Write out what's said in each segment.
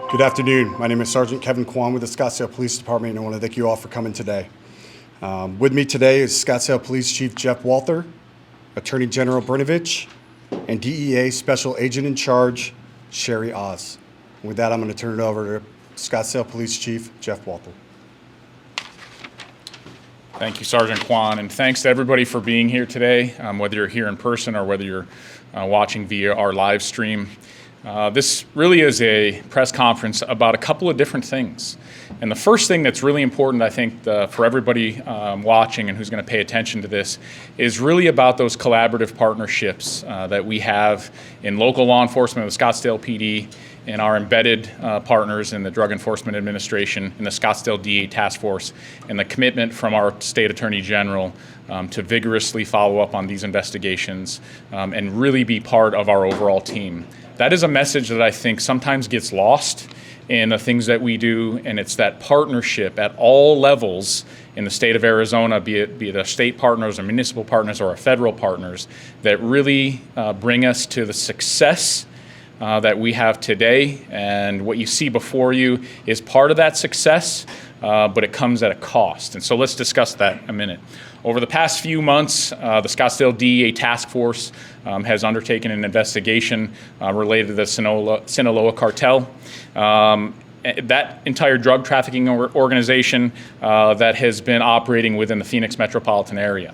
Good afternoon. My name is Sergeant Kevin Kwan with the Scottsdale Police Department, and I want to thank you all for coming today. With me today is Scottsdale Police Chief Jeff Walther, Attorney General Brnovich, and DEA Special Agent in Charge, H.E.A.T. With that, I'm going to turn it over to Scottsdale Police Chief Jeff Walther. Thank you, Sergeant Kwan, and thanks to everybody for being here today, whether you're here in person or whether you're watching via our live stream. This really is a press conference about a couple of different things. And the first thing that's really important, I think, for everybody watching and who's going to pay attention to this is really about those collaborative partnerships that we have in local law enforcement with the Scottsdale PD and our embedded partners in the Drug Enforcement Administration and the Scottsdale DEA Task Force, and the commitment from our State Attorney General to vigorously follow up on these investigations and really be part of our overall team. That is a message that I think sometimes gets lost in the things that we do, and it's that partnership at all levels in the state of Arizona, be it our state partners or municipal partners or our federal partners, that really bring us to the success that we have today. And what you see before you is part of that success, but it comes at a cost. And so let's discuss that in a minute. Over the past few months, the Scottsdale DEA Task Force has undertaken an investigation related to the Sinaloa cartel. That entire drug trafficking organization that has been operating within the Phoenix metropolitan area.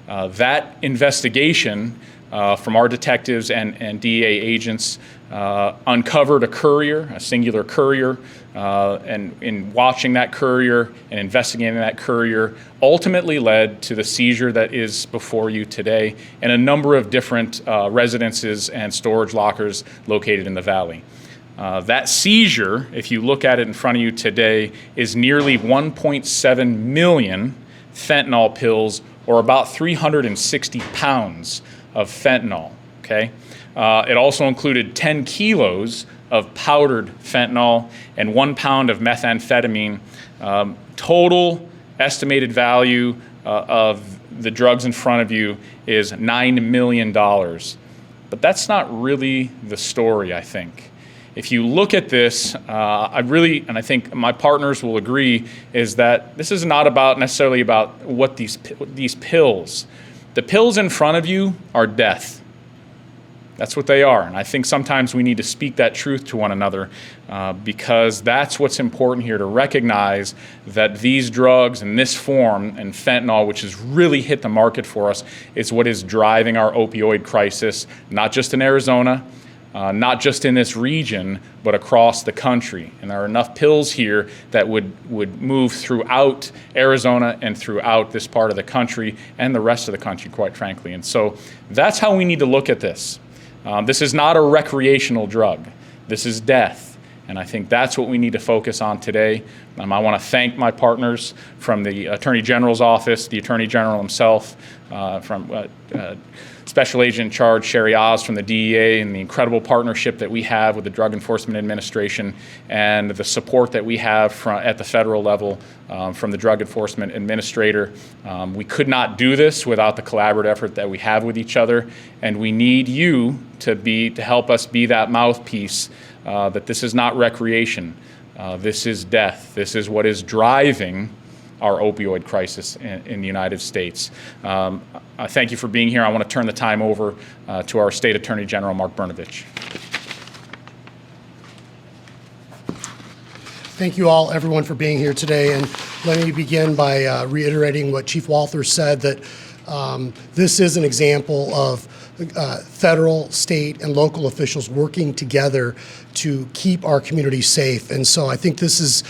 That investigation from our detectives and DEA agents uncovered a singular courier, and in watching that courier and investigating that courier ultimately led to the seizure that is before you today and a number of different residences and storage lockers located in the valley. That seizure, if you look at it in front of you today, is nearly 1.7 million fentanyl pills, or about 360 pounds of fentanyl, okay? It also included 10 kilos of powdered fentanyl and 1 pound of methamphetamine. Total estimated value of the drugs in front of you is $9 million. But that's not really the story, I think. If you look at this, and I think my partners will agree, is that this is not necessarily about what these pills. The pills in front of you are death. That's what they are. And I think sometimes we need to speak that truth to one another because that's what's important here, to recognize that these drugs in this form, and fentanyl, which has really hit the market for us, is what is driving our opioid crisis, not just in Arizona, not just in this region, but across the country. And there are enough pills here that would move throughout Arizona and throughout this part of the country and the rest of the country, quite frankly. And so that's how we need to look at this. This is not a recreational drug. This is death. And I think that's what we need to focus on today. I want to thank my partners from the Attorney General's office, the Attorney General himself, from Special Agent in Charge, H.E.A.T, from the DEA, and the incredible partnership that we have with the Drug Enforcement Administration, and the support that we have at the federal level from the Drug Enforcement Administrator. We could not do this without the collaborative effort that we have with each other, and we need you to help us be that mouthpiece that this is not recreation. This is death. This is what is driving our opioid crisis in the United States. I thank you for being here. I want to turn the time over to our State Attorney General, Mark Brnovich. Thank you all, everyone, for being here today. And let me begin by reiterating what Chief Walther said, that this is an example of federal, state, and local officials working together to keep our communities safe. And so I think this is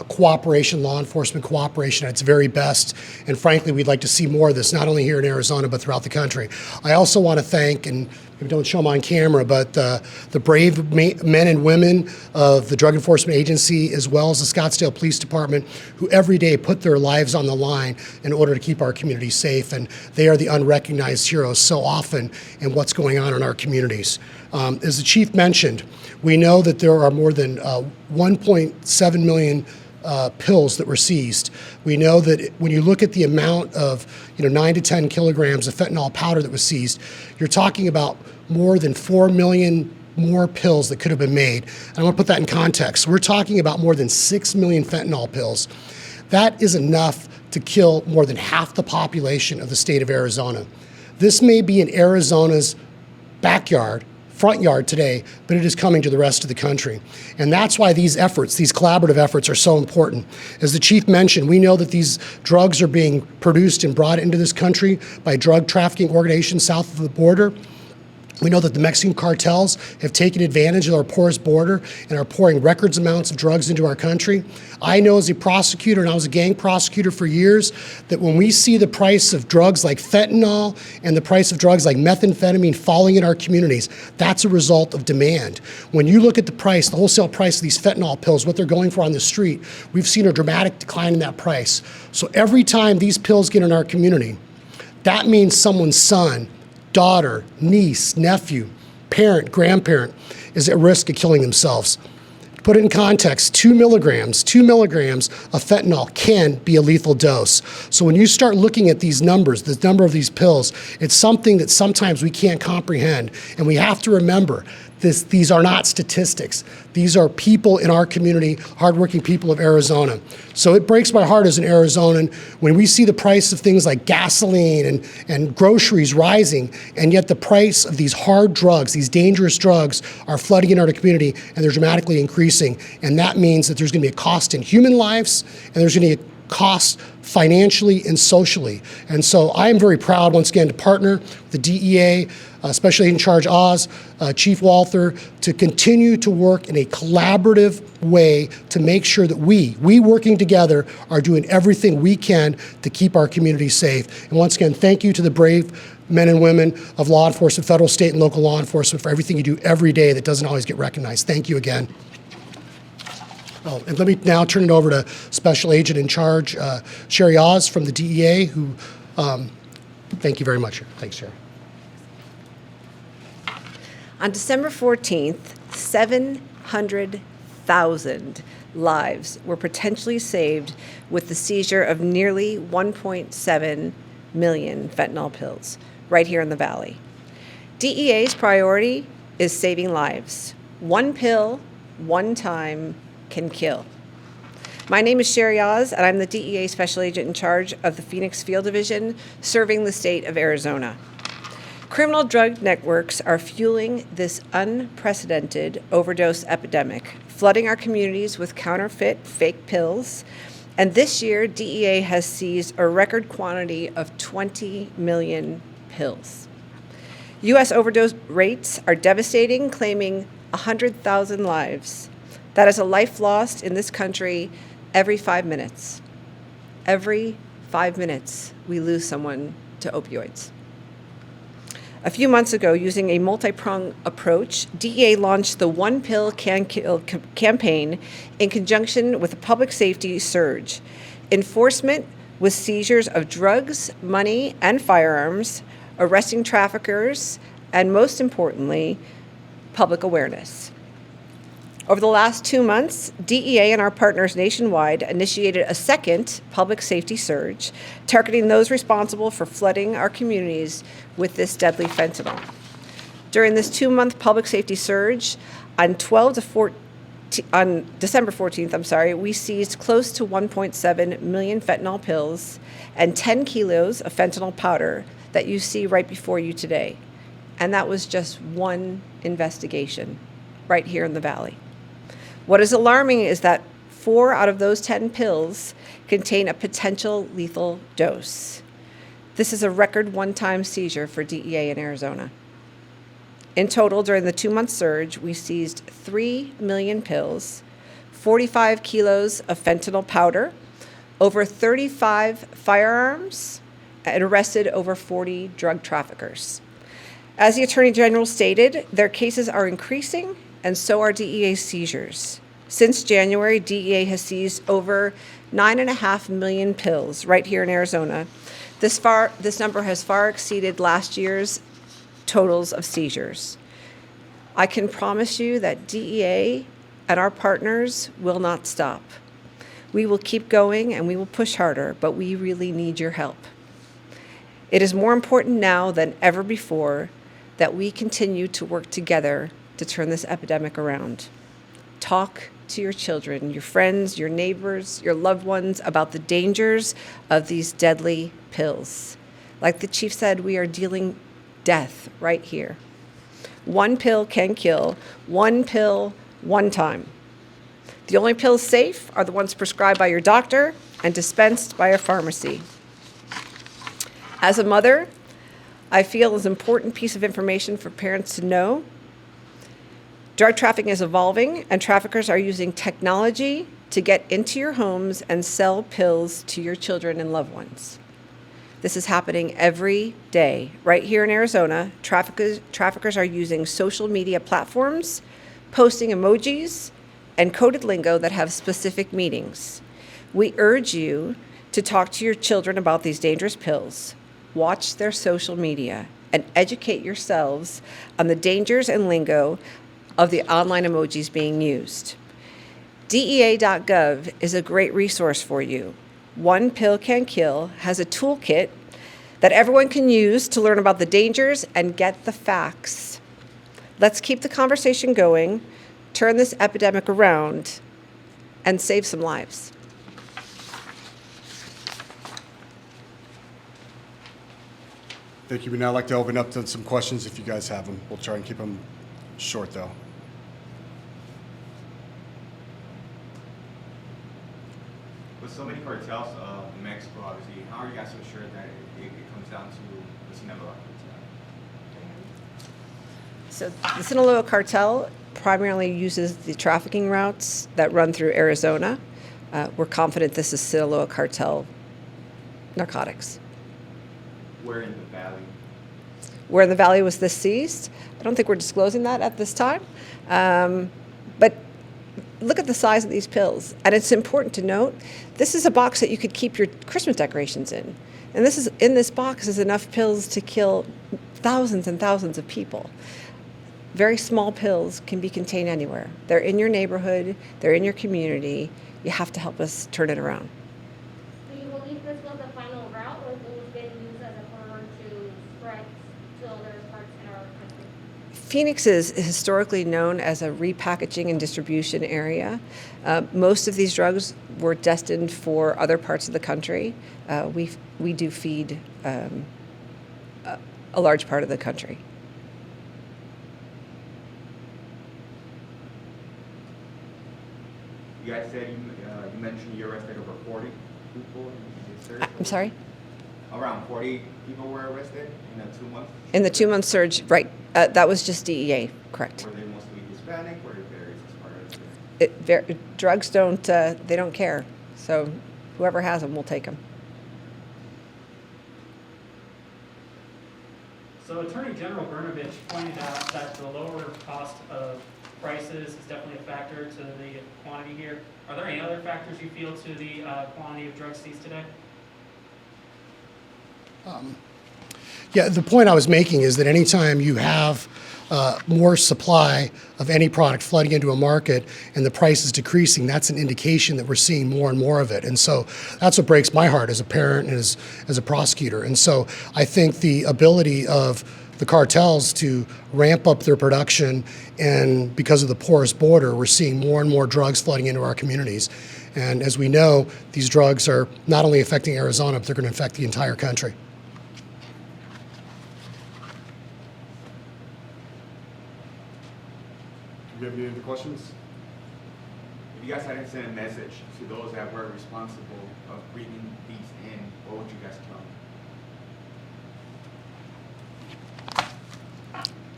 cooperation, law enforcement cooperation at its very best. And frankly, we'd like to see more of this, not only here in Arizona, but throughout the country. I also want to thank, and we don't show them on camera, but the brave men and women of the Drug Enforcement Agency, as well as the Scottsdale Police Department, who every day put their lives on the line in order to keep our communities safe. And they are the unrecognized heroes so often in what's going on in our communities. As the chief mentioned, we know that there are more than 1.7 million pills that were seized. We know that when you look at the amount of 9 to 10 kilograms of fentanyl powder that was seized, you're talking about more than $4 million more pills that could have been made. And I want to put that in context. We're talking about more than 6 million fentanyl pills. That is enough to kill more than half the population of the state of Arizona. This may be in Arizona's backyard, front yard today, but it is coming to the rest of the country. And that's why these efforts, these collaborative efforts, are so important. As the chief mentioned, we know that these drugs are being produced and brought into this country by drug trafficking organizations south of the border. We know that the Mexican cartels have taken advantage of our porous border and are pouring record amounts of drugs into our country. I know as a prosecutor, and I was a gang prosecutor for years, that when we see the price of drugs like fentanyl and the price of drugs like methamphetamine falling in our communities, that's a result of demand. When you look at the price, the wholesale price of these fentanyl pills, what they're going for on the street, we've seen a dramatic decline in that price. So every time these pills get in our community, that means someone's son, daughter, niece, nephew, parent, grandparent is at risk of killing themselves. To put it in context, 2 milligrams of fentanyl can be a lethal dose. So when you start looking at these numbers, the number of these pills, it's something that sometimes we can't comprehend. And we have to remember these are not statistics. These are people in our community, hardworking people of Arizona. So it breaks my heart as an Arizonan when we see the price of things like gasoline and groceries rising, and yet the price of these hard drugs, these dangerous drugs, are flooding in our community, and they're dramatically increasing. And that means that there's going to be a cost in human lives, and there's going to be a cost financially and socially. And so I am very proud, once again, to partner with the DEA, Special Agent in Charge Oz, Chief Walther, to continue to work in a collaborative way to make sure that we working together are doing everything we can to keep our community safe. And once again, thank you to the brave men and women of law enforcement, federal, state, and local law enforcement for everything you do every day that doesn't always get recognized. Thank you again. Oh, and let me now turn it over to Special Agent in Charge, Sherry Oz from the DEA, who, thank you very much. Thanks, Sherry. On December 14th, 700,000 lives were potentially saved with the seizure of nearly 1.7 million fentanyl pills right here in the Valley. DEA's priority is saving lives. One pill, one time, can kill. My name is Sherry Oz, and I'm the DEA Special Agent in Charge of the Phoenix Field Division, serving the state of Arizona. Criminal drug networks are fueling this unprecedented overdose epidemic, flooding our communities with counterfeit fake pills. And this year, DEA has seized a record quantity of 20 million pills. U.S. overdose rates are devastating, claiming 100,000 lives. That is a life lost in this country every 5 minutes. Every 5 minutes, we lose someone to opioids. A few months ago, using a multi-pronged approach, DEA launched the One Pill Can Kill campaign in conjunction with a public safety surge. Enforcement with seizures of drugs, money, and firearms, arresting traffickers, and most importantly, public awareness. Over the last 2 months, DEA and our partners nationwide initiated a second public safety surge, targeting those responsible for flooding our communities with this deadly fentanyl. During this 2-month public safety surge, on December 14th, we seized close to 1.7 million fentanyl pills and 10 kilos of fentanyl powder that you see right before you today. And that was just one investigation right here in the Valley. What is alarming is that 4 out of those 10 pills contain a potential lethal dose. This is a record one-time seizure for DEA in Arizona. In total, during the 2-month surge, we seized 3 million pills, 45 kilos of fentanyl powder, over 35 firearms, and arrested over 40 drug traffickers. As the Attorney General stated, their cases are increasing, and so are DEA's seizures. Since January, DEA has seized over 9.5 million pills right here in Arizona. This number has far exceeded last year's totals of seizures. I can promise you that DEA and our partners will not stop. We will keep going and we will push harder, but we really need your help. It is more important now than ever before that we continue to work together to turn this epidemic around. Talk to your children, your friends, your neighbors, your loved ones about the dangers of these deadly pills. Like the chief said, we are dealing death right here. One pill can kill, one pill, one time. The only pills safe are the ones prescribed by your doctor and dispensed by a pharmacy. As a mother, I feel is an important piece of information for parents to know. Drug trafficking is evolving, and traffickers are using technology to get into your homes and sell pills to your children and loved ones. This is happening every day. Right here in Arizona, traffickers are using social media platforms, posting emojis, and coded lingo that have specific meanings. We urge you to talk to your children about these dangerous pills. Watch their social media and educate yourselves on the dangers and lingo of the online emojis being used. DEA.gov is a great resource for you. One Pill Can Kill has a toolkit that everyone can use to learn about the dangers and get the facts. Let's keep the conversation going, turn this epidemic around, and save some lives. Thank you. We'd now like to open up to some questions if you guys have them. We'll try and keep them short, though. With so many cartels in Mexico, obviously, how are you guys so sure that it comes down to the Sinaloa cartel? So the Sinaloa cartel primarily uses the trafficking routes that run through Arizona. We're confident this is Sinaloa cartel narcotics. Where in the valley? Where in the valley was this seized? I don't think we're disclosing that at this time. But look at the size of these pills. And it's important to note, this is a box that you could keep your Christmas decorations in. And in this box is enough pills to kill thousands and thousands of people. Very small pills can be contained anywhere. They're in your neighborhood, they're in your community. You have to help us turn it around. Do you believe this was the final route, or it was being used as a cover to spread to other parts in our country? Phoenix is historically known as a repackaging and distribution area. Most of these drugs were destined for other parts of the country. We do feed a large part of the country. You guys said you mentioned you arrested over 40 people in this search. I'm sorry? Around 40 people were arrested in a 2 month. In the 2-month surge, right, that was just DEA, correct. Were they mostly Hispanic or various as far as Drugs they don't care. So whoever has them will take them. So Attorney General Brnovich pointed out that the lower cost of prices is definitely a factor to the quantity here. Are there any other factors you feel to the quantity of drugs seized today? Yeah, the point I was making is that anytime you have more supply of any product flooding into a market and the price is decreasing, that's an indication that we're seeing more and more of it. And so that's what breaks my heart as a parent and as a prosecutor. And so I think the ability of the cartels to ramp up their production, and because of the porous border, we're seeing more and more drugs flooding into our communities. And as we know, these drugs are not only affecting Arizona, but they're going to affect the entire country. Do you have any other questions? If you guys hadn't sent a message to those that were responsible of bringing these in, what would you guys tell them?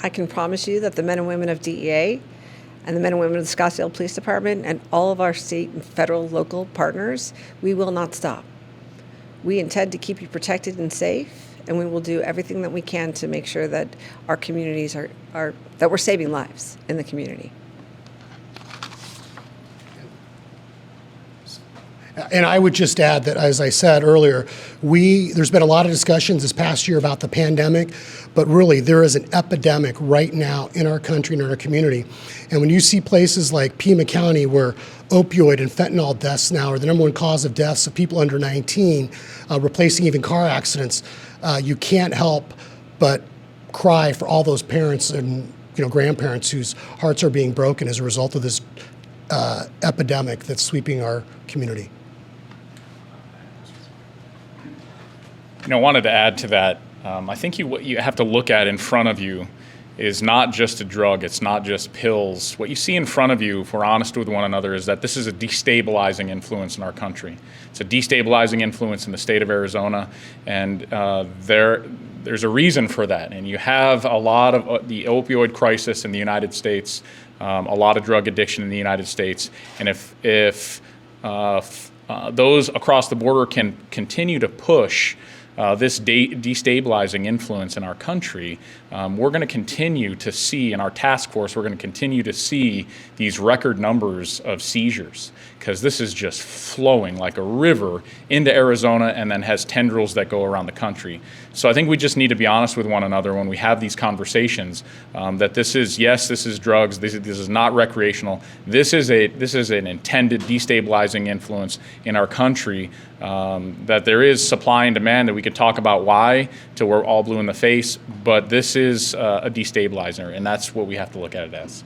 I can promise you that the men and women of DEA and the men and women of the Scottsdale Police Department and all of our state and federal local partners, we will not stop. We intend to keep you protected and safe, and we will do everything that we can to make sure that our communities that we're saving lives in the community. And I would just add that, as I said earlier, there's been a lot of discussions this past year about the pandemic, but really there is an epidemic right now in our country and in our community. And when you see places like Pima County, where opioid and fentanyl deaths now are the #1 cause of deaths of people under 19, replacing even car accidents, you can't help but cry for all those parents and grandparents whose hearts are being broken as a result of this epidemic that's sweeping our community. I wanted to add to that. I think what you have to look at in front of you is not just a drug, it's not just pills. What you see in front of you, if we're honest with one another, is that this is a destabilizing influence in our country. It's a destabilizing influence in the state of Arizona, and there's a reason for that. And you have a lot of the opioid crisis in the United States, a lot of drug addiction in the United States, and if those across the border can continue to push this destabilizing influence in our country, we're going to continue to see, in our task force, we're going to continue to see these record numbers of seizures, because this is just flowing like a river into Arizona and then has tendrils that go around the country. So I think we just need to be honest with one another when we have these conversations, that this is, yes, this is drugs, this is not recreational, this is an intended destabilizing influence in our country, that there is supply and demand, that we could talk about why till we're all blue in the face, but this is a destabilizer, and that's what we have to look at it as.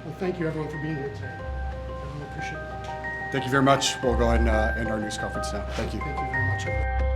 Well, thank you everyone for being here today. I really appreciate it. Thank you very much. We'll go ahead and end our news conference now. Thank you. Thank you very much, everyone.